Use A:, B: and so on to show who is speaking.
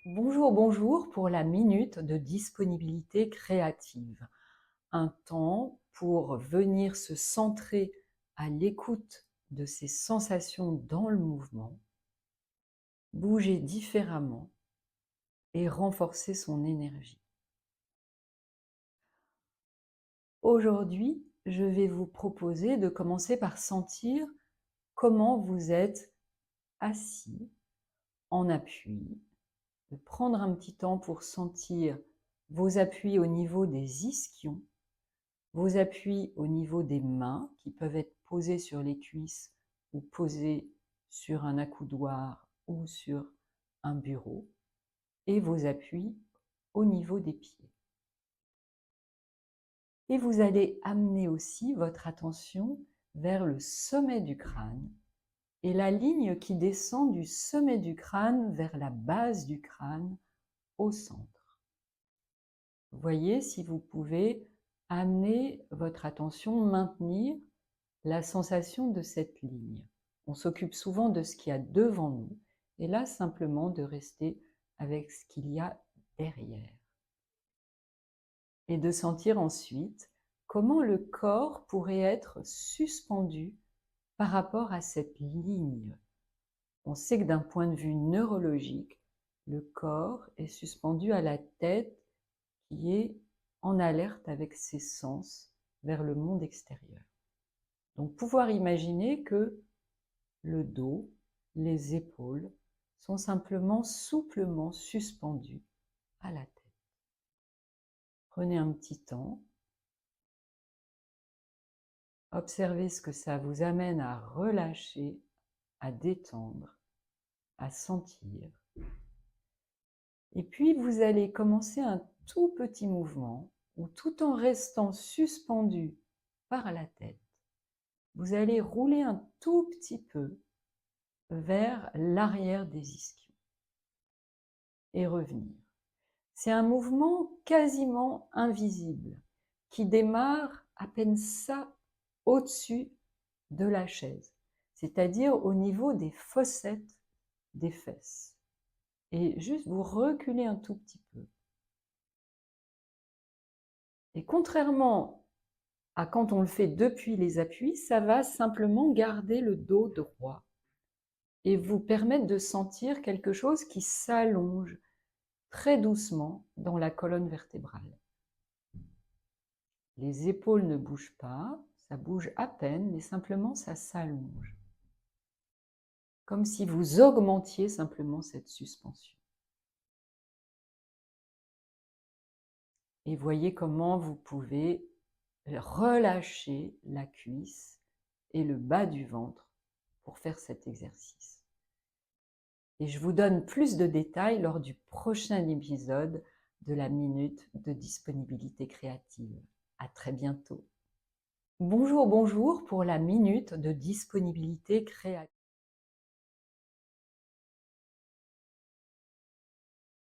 A: Bonjour, bonjour pour la minute de disponibilité créative. Un temps pour venir se centrer à l'écoute de ses sensations dans le mouvement, bouger différemment et renforcer son énergie. Aujourd'hui, je vais vous proposer de commencer par sentir comment vous êtes assis en appui, de prendre un petit temps pour sentir vos appuis au niveau des ischions, vos appuis au niveau des mains qui peuvent être posés sur les cuisses ou posés sur un accoudoir ou sur un bureau, et vos appuis au niveau des pieds. Et vous allez amener aussi votre attention vers le sommet du crâne et la ligne qui descend du sommet du crâne vers la base du crâne au centre. Voyez si vous pouvez amener votre attention, maintenir la sensation de cette ligne. On s'occupe souvent de ce qu'il y a devant nous, et là simplement de rester avec ce qu'il y a derrière. Et de sentir ensuite comment le corps pourrait être suspendu par rapport à cette ligne. On sait que d'un point de vue neurologique, le corps est suspendu à la tête qui est en alerte avec ses sens vers le monde extérieur. Donc pouvoir imaginer que le dos, les épaules sont simplement souplement suspendus à la tête. Prenez un petit temps, observez ce que ça vous amène à relâcher, à détendre, à sentir. Et puis vous allez commencer un tout petit mouvement où, tout en restant suspendu par la tête, vous allez rouler un tout petit peu vers l'arrière des ischions et revenir. C'est un mouvement quasiment invisible qui démarre à peine ça au-dessus de la chaise, c'est-à-dire au niveau des fossettes des fesses. Et juste vous reculez un tout petit peu. Et contrairement à quand on le fait depuis les appuis, ça va simplement garder le dos droit et vous permettre de sentir quelque chose qui s'allonge très doucement dans la colonne vertébrale. Les épaules ne bougent pas, ça bouge à peine, mais simplement ça s'allonge. Comme si vous augmentiez simplement cette suspension. Et voyez comment vous pouvez relâcher la cuisse et le bas du ventre pour faire cet exercice. Et je vous donne plus de détails lors du prochain épisode de la minute de disponibilité créative. À très bientôt. Bonjour, bonjour pour la minute de disponibilité créative.